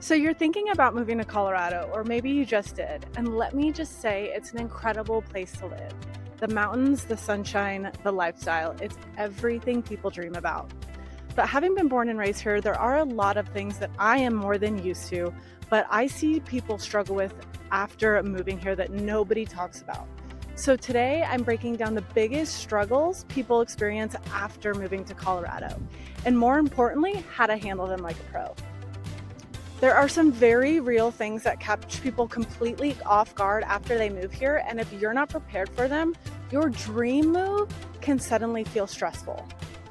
So you're thinking about moving to Colorado, or maybe you just did, and let me just say it's an incredible place to live. The mountains, the sunshine, the lifestyle, it's everything people dream about. But having been born and raised here, there are a lot of things that I am more than used to, but I see people struggle with after moving here that nobody talks about. So today I'm breaking down the biggest struggles people experience after moving to Colorado, and more importantly, how to handle them like a pro. There are some very real things that catch people completely off guard after they move here, and if you're not prepared for them, your dream move can suddenly feel stressful.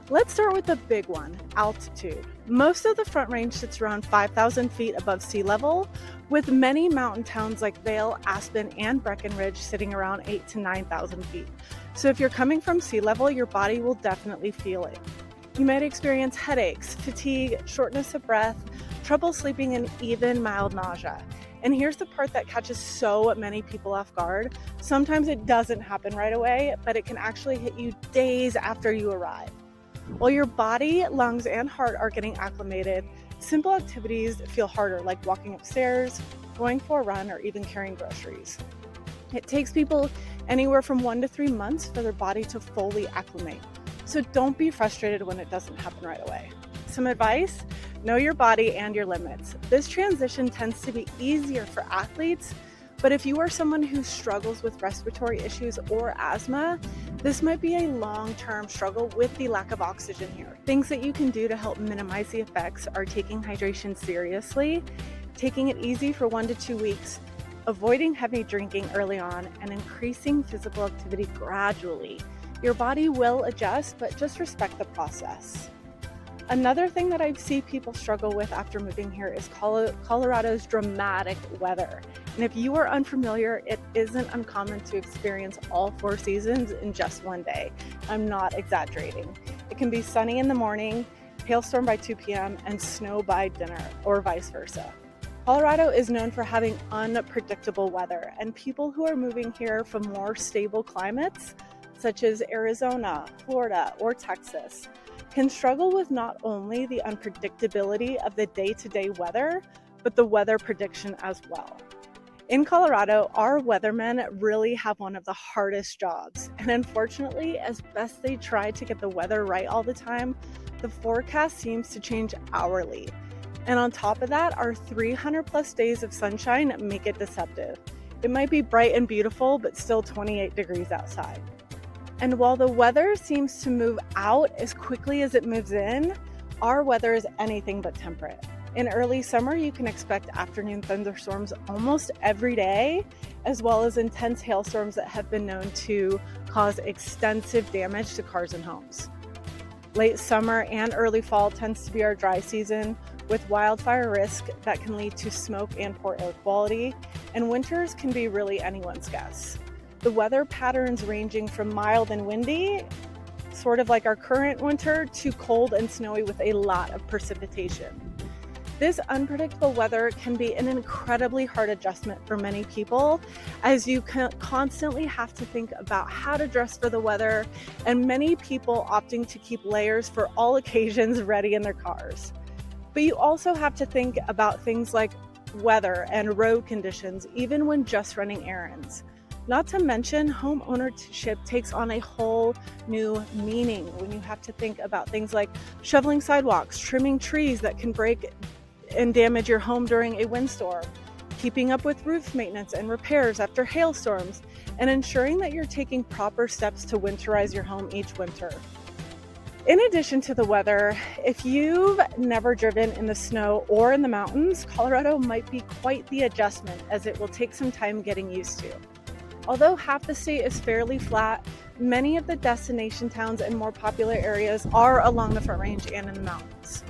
Let's start with the big one, altitude. Most of the Front Range sits around 5,000 feet above sea level, with many mountain towns like Vail, Aspen, and Breckenridge sitting around 8,000 to 9,000 feet. So if you're coming from sea level, your body will definitely feel it. You might experience headaches, fatigue, shortness of breath, trouble sleeping, and even mild nausea. And here's the part that catches so many people off guard. Sometimes it doesn't happen right away, but it can actually hit you days after you arrive. While your body, lungs, and heart are getting acclimated, simple activities feel harder, like walking upstairs, going for a run, or even carrying groceries. It takes people anywhere from 1 to 3 months for their body to fully acclimate. So don't be frustrated when it doesn't happen right away. Some advice: know your body and your limits. This transition tends to be easier for athletes, but if you are someone who struggles with respiratory issues or asthma, this might be a long-term struggle with the lack of oxygen here. Things that you can do to help minimize the effects are taking hydration seriously, taking it easy for 1 to 2 weeks, avoiding heavy drinking early on, and increasing physical activity gradually. Your body will adjust, but just respect the process. Another thing that I see people struggle with after moving here is Colorado's dramatic weather. And if you are unfamiliar, it isn't uncommon to experience all 4 seasons in just one day. I'm not exaggerating. It can be sunny in the morning, hailstorm by 2 p.m., and snow by dinner, or vice versa. Colorado is known for having unpredictable weather, and people who are moving here from more stable climates, such as Arizona, Florida, or Texas, can struggle with not only the unpredictability of the day-to-day weather, but the weather prediction as well. In Colorado, our weathermen really have one of the hardest jobs, and unfortunately, as best they try to get the weather right all the time, the forecast seems to change hourly. And on top of that, our 300 plus days of sunshine make it deceptive. It might be bright and beautiful, but still 28 degrees outside. And while the weather seems to move out as quickly as it moves in, our weather is anything but temperate. In early summer, you can expect afternoon thunderstorms almost every day, as well as intense hailstorms that have been known to cause extensive damage to cars and homes. Late summer and early fall tends to be our dry season, with wildfire risk that can lead to smoke and poor air quality, and winters can be really anyone's guess. The weather patterns ranging from mild and windy, sort of like our current winter, to cold and snowy with a lot of precipitation. This unpredictable weather can be an incredibly hard adjustment for many people, as you constantly have to think about how to dress for the weather, and many people opting to keep layers for all occasions ready in their cars. But you also have to think about things like weather and road conditions, even when just running errands. Not to mention, home ownership takes on a whole new meaning when you have to think about things like shoveling sidewalks, trimming trees that can break and damage your home during a windstorm, keeping up with roof maintenance and repairs after hailstorms, and ensuring that you're taking proper steps to winterize your home each winter. In addition to the weather, if you've never driven in the snow or in the mountains, Colorado might be quite the adjustment, as it will take some time getting used to. Although half the state is fairly flat, many of the destination towns and more popular areas are along the Front Range and in the mountains.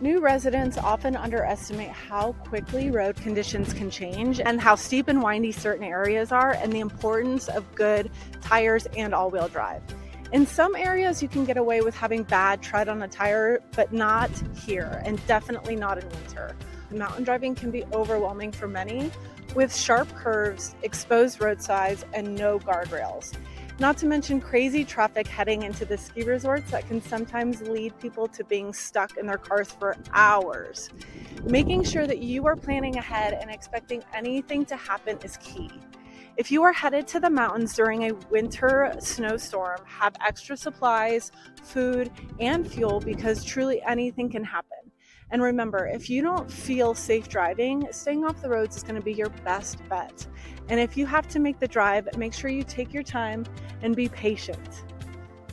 New residents often underestimate how quickly road conditions can change and how steep and windy certain areas are, and the importance of good tires and all-wheel drive. In some areas, you can get away with having bad tread on a tire, but not here, and definitely not in winter. Mountain driving can be overwhelming for many, with sharp curves, exposed roadsides, and no guardrails. Not to mention crazy traffic heading into the ski resorts that can sometimes lead people to being stuck in their cars for hours. Making sure that you are planning ahead and expecting anything to happen is key. If you are headed to the mountains during a winter snowstorm, have extra supplies, food, and fuel because truly anything can happen. And remember, if you don't feel safe driving, staying off the roads is going to be your best bet. And if you have to make the drive, make sure you take your time and be patient.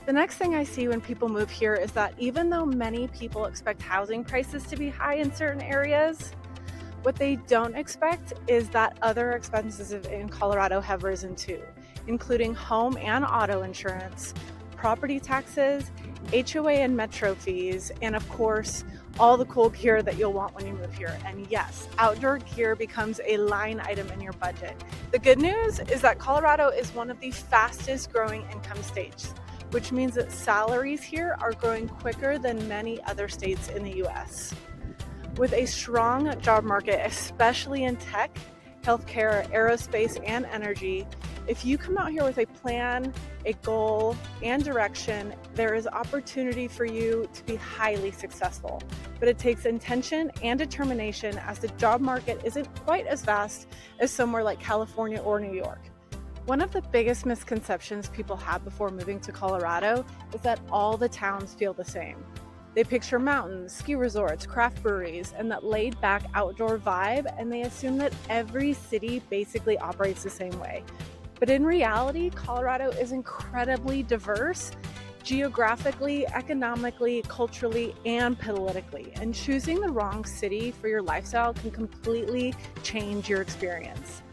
The next thing I see when people move here is that even though many people expect housing prices to be high in certain areas, what they don't expect is that other expenses in Colorado have risen too, including home and auto insurance, property taxes, HOA and metro fees, and of course, all the cool gear that you'll want when you move here. And yes, outdoor gear becomes a line item in your budget. The good news is that Colorado is one of the fastest growing income states, which means that salaries here are growing quicker than many other states in the US. With a strong job market, especially in tech, healthcare, aerospace, and energy, if you come out here with a plan, a goal, and direction, there is opportunity for you to be highly successful. But it takes intention and determination, as the job market isn't quite as vast as somewhere like California or New York. One of the biggest misconceptions people have before moving to Colorado is that all the towns feel the same. They picture mountains, ski resorts, craft breweries, and that laid-back outdoor vibe, and they assume that every city basically operates the same way. But in reality, Colorado is incredibly diverse, geographically, economically, culturally, and politically. And choosing the wrong city for your lifestyle can completely change your experience.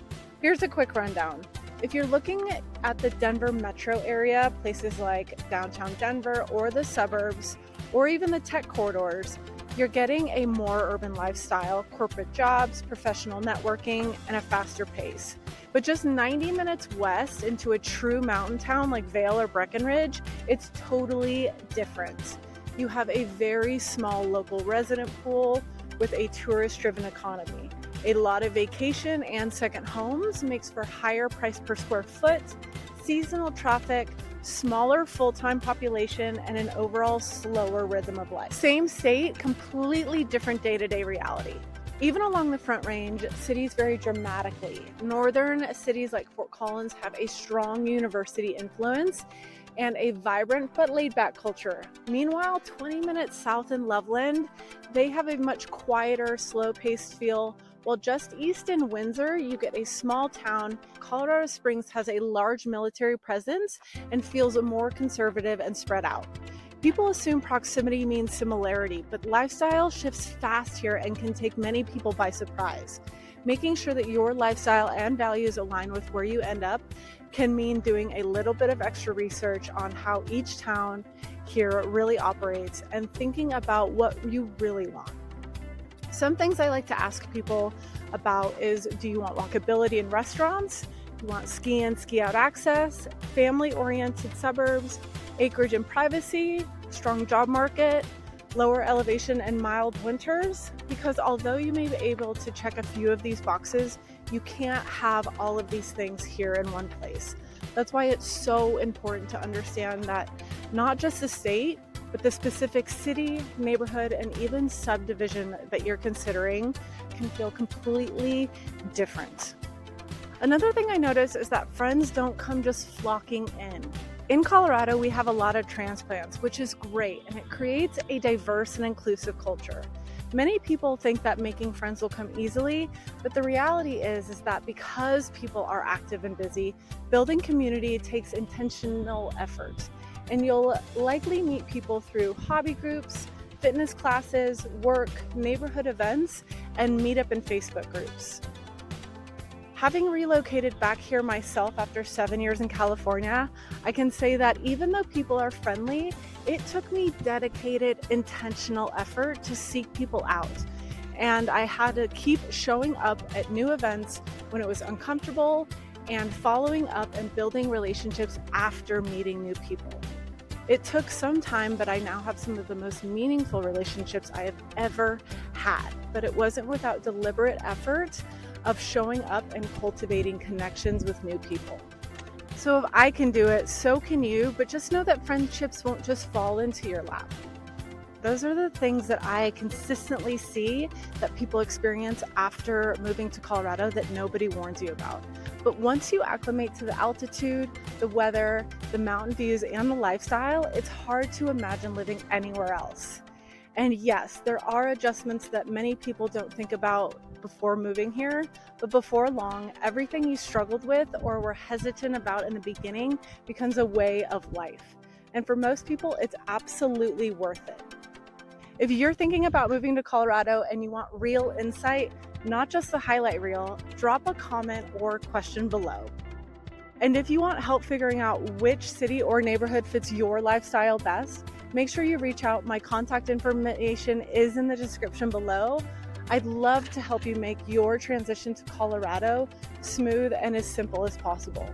Here's a quick rundown. If you're looking at the Denver metro area, places like downtown Denver or the suburbs, or even the tech corridors, you're getting a more urban lifestyle, corporate jobs, professional networking, and a faster pace. But just 90 minutes west into a true mountain town like Vail or Breckenridge, it's totally different. You have a very small local resident pool with a tourist-driven economy. A lot of vacation and second homes makes for higher price per square foot, seasonal traffic, smaller full-time population, and an overall slower rhythm of life. Same state, completely different day-to-day reality. Even along the Front Range, cities vary dramatically. Northern cities like Fort Collins have a strong university influence and a vibrant but laid-back culture. Meanwhile, 20 minutes south in Loveland, they have a much quieter, slow-paced feel, while just east in Windsor, you get a small town. Colorado Springs has a large military presence and feels more conservative and spread out. People assume proximity means similarity, but lifestyle shifts fast here and can take many people by surprise. Making sure that your lifestyle and values align with where you end up can mean doing a little bit of extra research on how each town here really operates and thinking about what you really want. Some things I like to ask people about is, do you want walkability in restaurants? Do you want ski in, ski out access, family-oriented suburbs, acreage and privacy, strong job market, lower elevation and mild winters? Because although you may be able to check a few of these boxes, you can't have all of these things here in one place. That's why it's so important to understand that not just the state, but the specific city, neighborhood, and even subdivision that you're considering can feel completely different. Another thing I notice is that friends don't come just flocking in. In Colorado, we have a lot of transplants, which is great, and it creates a diverse and inclusive culture. Many people think that making friends will come easily, but the reality is that because people are active and busy, building community takes intentional effort. And you'll likely meet people through hobby groups, fitness classes, work, neighborhood events, and meetup and Facebook groups. Having relocated back here myself after 7 years in California, I can say that even though people are friendly, it took me dedicated, intentional effort to seek people out. And I had to keep showing up at new events when it was uncomfortable and following up and building relationships after meeting new people. It took some time, but I now have some of the most meaningful relationships I have ever had. But it wasn't without deliberate effort of showing up and cultivating connections with new people. So if I can do it, so can you, but just know that friendships won't just fall into your lap. Those are the things that I consistently see that people experience after moving to Colorado that nobody warns you about. But once you acclimate to the altitude, the weather, the mountain views, and the lifestyle, it's hard to imagine living anywhere else. And yes, there are adjustments that many people don't think about before moving here, but before long, everything you struggled with or were hesitant about in the beginning becomes a way of life. And for most people, it's absolutely worth it. If you're thinking about moving to Colorado and you want real insight, not just the highlight reel, drop a comment or question below. And if you want help figuring out which city or neighborhood fits your lifestyle best, make sure you reach out. My contact information is in the description below. I'd love to help you make your transition to Colorado smooth and as simple as possible.